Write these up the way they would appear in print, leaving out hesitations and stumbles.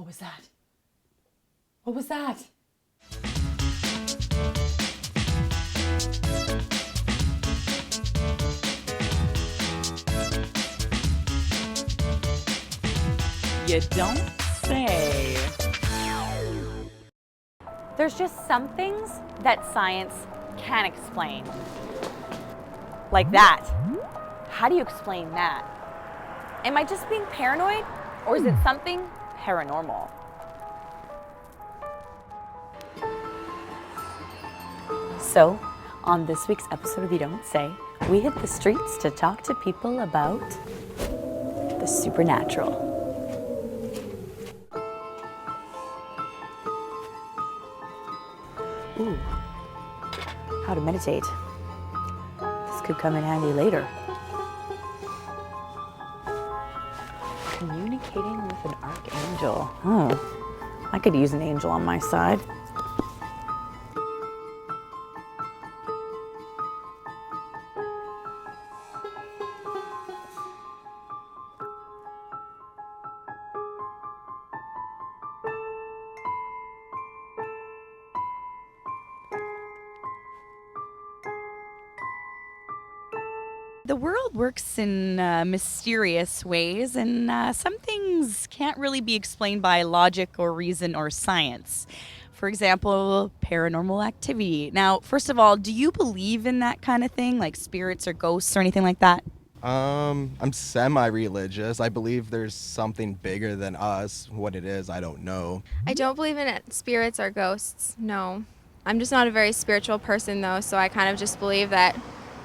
What was that? What was that? You don't say. There's just some things that science can't explain. Like that. How do you explain that? Am I just being paranoid, or is it something paranormal? So, on this week's episode of You Don't Say, we hit the streets to talk to people about the supernatural. Ooh, how to meditate. This could come in handy later. Communicating with an archangel. Oh, I could use an angel on my side. The world works in mysterious ways, and some things can't really be explained by logic or reason or science. For example, paranormal activity. Now, first of all, do you believe in that kind of thing, like spirits or ghosts or anything like that? I'm semi-religious. I believe there's something bigger than us. What it is, I don't know. I don't believe in spirits or ghosts, no. I'm just not a very spiritual person, though, so I kind of just believe that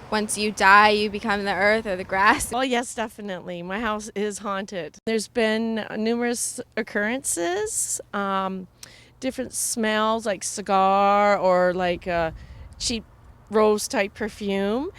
once you die, you become the earth or the grass. Oh, yes, definitely. My house is haunted. There's been numerous occurrences, different smells like cigar or like cheap rose type perfume.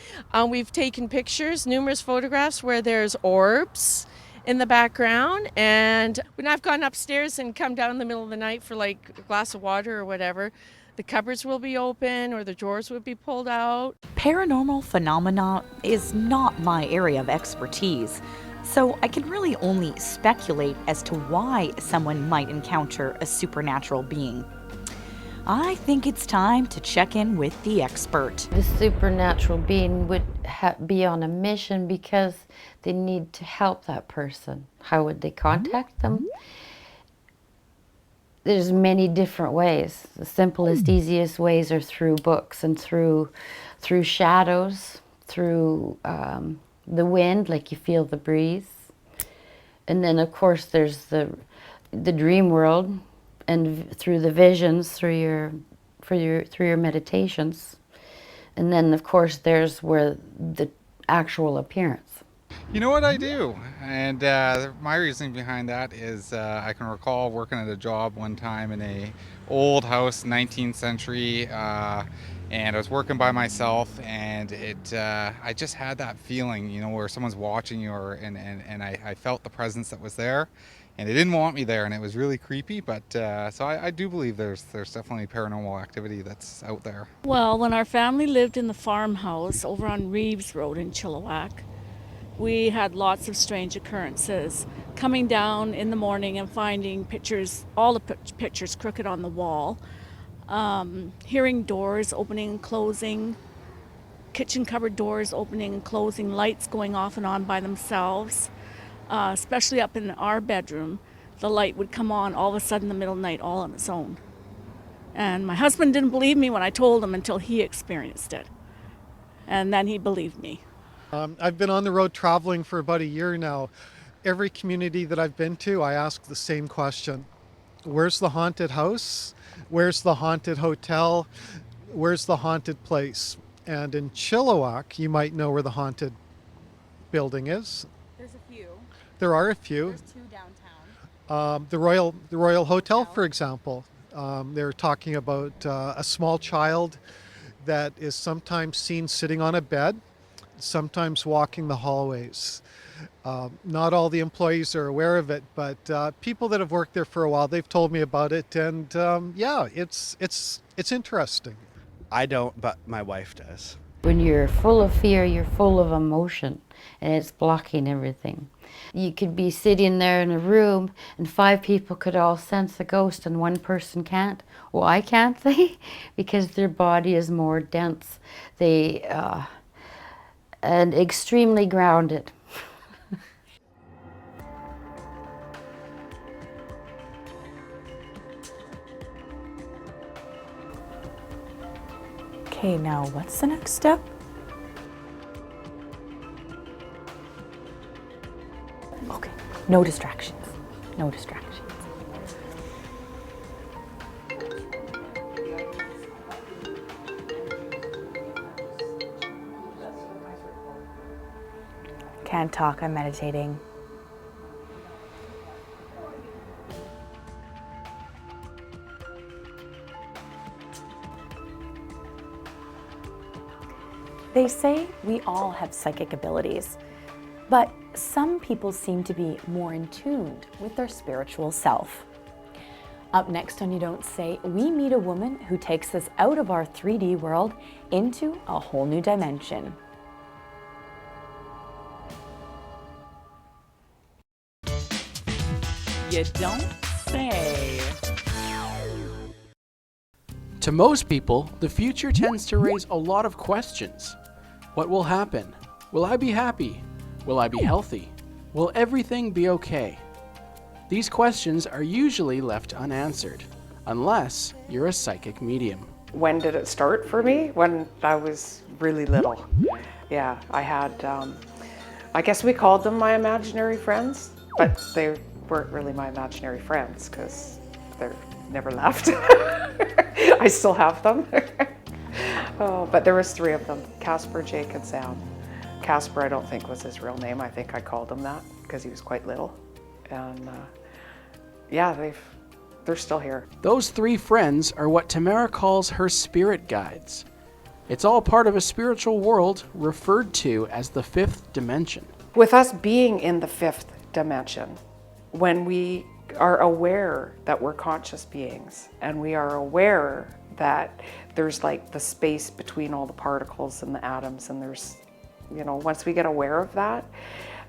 We've taken pictures, numerous photographs where there's orbs in the background. And when I've gone upstairs and come down in the middle of the night for like a glass of water or whatever, the cupboards will be open or the drawers would be pulled out. Paranormal phenomena is not my area of expertise, so I can really only speculate as to why someone might encounter a supernatural being. I think it's time to check in with the expert. The supernatural being would be on a mission because they need to help that person. How would they contact them? There's many different ways. The simplest, easiest ways are through books and through shadows, through the wind, like you feel the breeze. And then, of course, there's the dream world, and through the visions, through your meditations. And then, of course, there's where the actual appearance. You know what I do, and my reasoning behind that is I can recall working at a job one time in a old house, 19th century, and I was working by myself, and I just had that feeling, you know, where someone's watching you, and I felt the presence that was there, and they didn't want me there, and it was really creepy. But so I do believe there's definitely paranormal activity that's out there. Well, when our family lived in the farmhouse over on Reeves Road in Chilliwack, we had lots of strange occurrences. Coming down in the morning and finding pictures, all the pictures crooked on the wall. Hearing doors opening and closing, kitchen cupboard doors opening and closing, lights going off and on by themselves. Especially up in our bedroom, the light would come on all of a sudden in the middle of the night all on its own. And my husband didn't believe me when I told him until he experienced it. And then he believed me. I've been on the road traveling for about a year now. Every community that I've been to, I ask the same question. Where's the haunted house? Where's the haunted hotel? Where's the haunted place? And in Chilliwack, you might know where the haunted building is. There's a few. There are a few. There's two downtown. The Royal Hotel, for example. They're talking about a small child that is sometimes seen sitting on a bed, sometimes walking the hallways. Not all the employees are aware of it, but people that have worked there for a while, they've told me about it, and yeah, it's interesting. I don't, but my wife does. When you're full of fear, you're full of emotion, and it's blocking everything. You could be sitting there in a room and 5 people could all sense a ghost and one person can't. Why can't they? Because their body is more dense. And extremely grounded. Okay, now what's the next step? Okay, no distractions. No distractions. Can't talk, I'm meditating. They say we all have psychic abilities, but some people seem to be more in tune with their spiritual self. Up next on You Don't Say, we meet a woman who takes us out of our 3D world into a whole new dimension. You don't say. To most people, the future tends to raise a lot of questions. What will happen? Will I be happy? Will I be healthy? Will everything be okay? These questions are usually left unanswered, unless you're a psychic medium. When did it start for me? When I was really little. Yeah, I had, I guess we called them my imaginary friends, but they weren't really my imaginary friends because they're never left. I still have them. Oh, but there was 3 of them, Casper, Jake, and Sam. Casper, I don't think was his real name. I think I called him that because he was quite little. And yeah, they're still here. Those 3 friends are what Tamara calls her spirit guides. It's all part of a spiritual world referred to as the 5th dimension. With us being in the 5th dimension, when we are aware that we're conscious beings and we are aware that there's like the space between all the particles and the atoms, and there's, you know, once we get aware of that,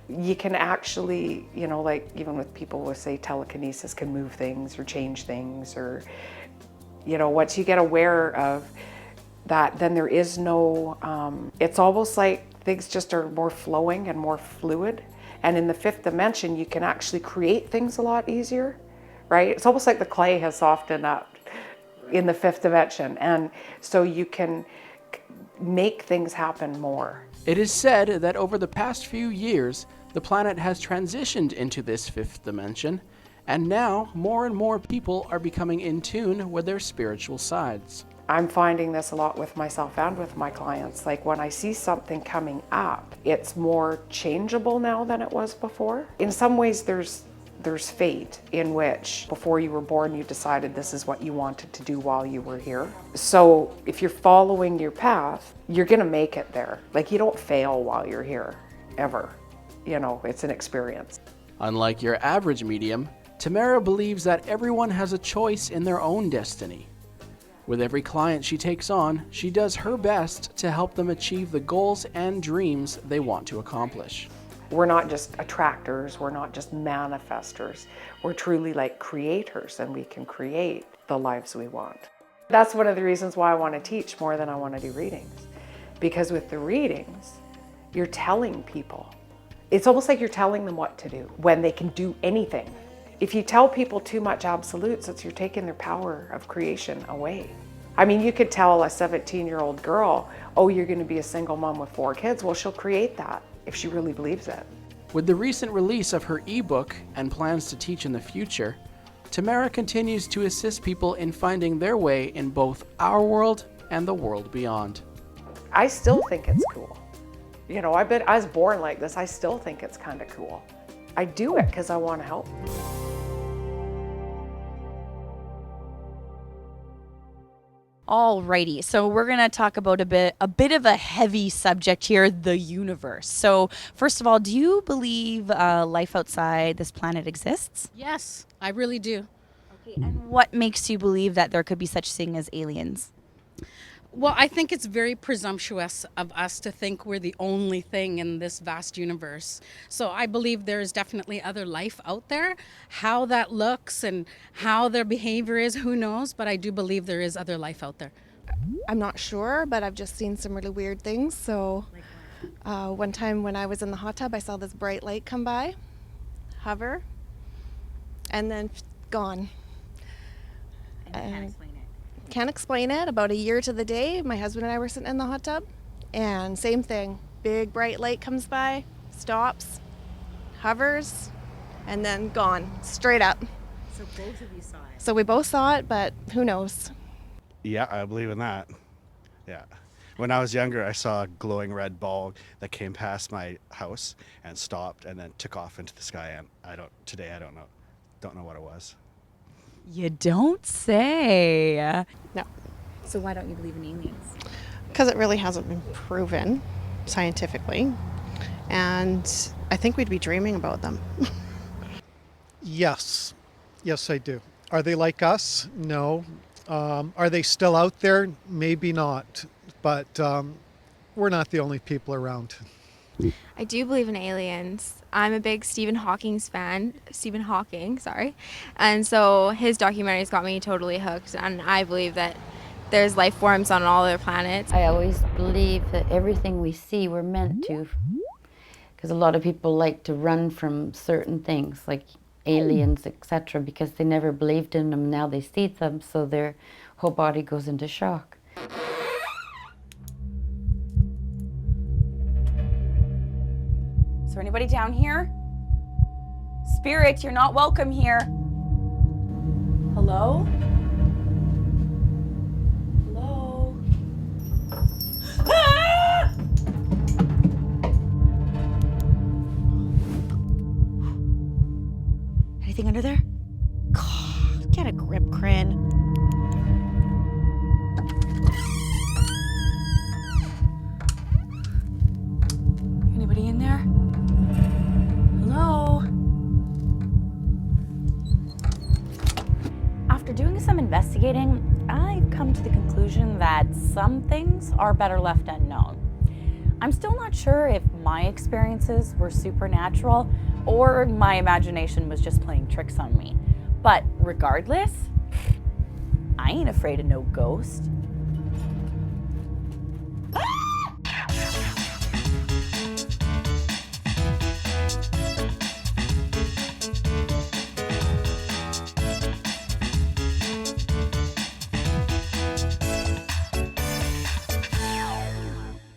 you can actually, you know, like even with people who say telekinesis can move things or change things, or, you know, once you get aware of that, then there is no, it's almost like things just are more flowing and more fluid. And in the 5th dimension, you can actually create things a lot easier, right? It's almost like the clay has softened up in the 5th dimension. And so you can make things happen more. It is said that over the past few years, the planet has transitioned into this 5th dimension, and now more and more people are becoming in tune with their spiritual sides. I'm finding this a lot with myself and with my clients. Like when I see something coming up, it's more changeable now than it was before. In some ways, there's fate, in which before you were born, you decided this is what you wanted to do while you were here. So if you're following your path, you're gonna make it there. Like you don't fail while you're here, ever. You know, it's an experience. Unlike your average medium, Tamara believes that everyone has a choice in their own destiny. With every client she takes on, she does her best to help them achieve the goals and dreams they want to accomplish. We're not just attractors, we're not just manifestors. We're truly like creators, and we can create the lives we want. That's one of the reasons why I want to teach more than I want to do readings. Because with the readings, you're telling people. It's almost like you're telling them what to do when they can do anything. If you tell people too much absolutes, you're taking their power of creation away. I mean, you could tell a 17-year-old girl, oh, you're going to be a single mom with 4 kids. Well, she'll create that if she really believes it. With the recent release of her ebook and plans to teach in the future, Tamara continues to assist people in finding their way in both our world and the world beyond. I still think it's cool. You know, I was born like this. I still think it's kind of cool. I do it because I want to help. Alrighty, so we're gonna talk about a bit of a heavy subject here, the universe. So first of all, do you believe life outside this planet exists? Yes, I really do. Okay, and what makes you believe that there could be such thing as aliens? Well, I think it's very presumptuous of us to think we're the only thing in this vast universe. So I believe there is definitely other life out there. How that looks and how their behavior is, who knows? But I do believe there is other life out there. I'm not sure, but I've just seen some really weird things. So one time when I was in the hot tub, I saw this bright light come by, hover, and then gone. Can't explain it. About a year to the day, my husband and I were sitting in the hot tub, and same thing. Big bright light comes by, stops, hovers, and then gone, straight up. So both of you saw it. So we both saw it, but who knows? Yeah, I believe in that. Yeah. When I was younger, I saw a glowing red ball that came past my house and stopped and then took off into the sky. And I don't know what it was. You don't say. No. So why don't you believe in aliens? Because it really hasn't been proven scientifically, and I think we'd be dreaming about them. Yes. Yes, I do. Are they like us? No. Are they still out there? Maybe not. But we're not the only people around. I do believe in aliens. I'm a big Stephen Hawking, sorry. And so his documentaries got me totally hooked, and I believe that there's life forms on all other planets. I always believe that everything we see we're meant to. Because a lot of people like to run from certain things, like aliens, etc., because they never believed in them. Now they see them, so their whole body goes into shock. Is there anybody down here? Spirit, you're not welcome here. Hello? Hello? Ah! Anything under there? God, get a grip, Crin. Anybody in there? Hello? After doing some investigating, I've come to the conclusion that some things are better left unknown. I'm still not sure if my experiences were supernatural or my imagination was just playing tricks on me. But regardless, I ain't afraid of no ghost.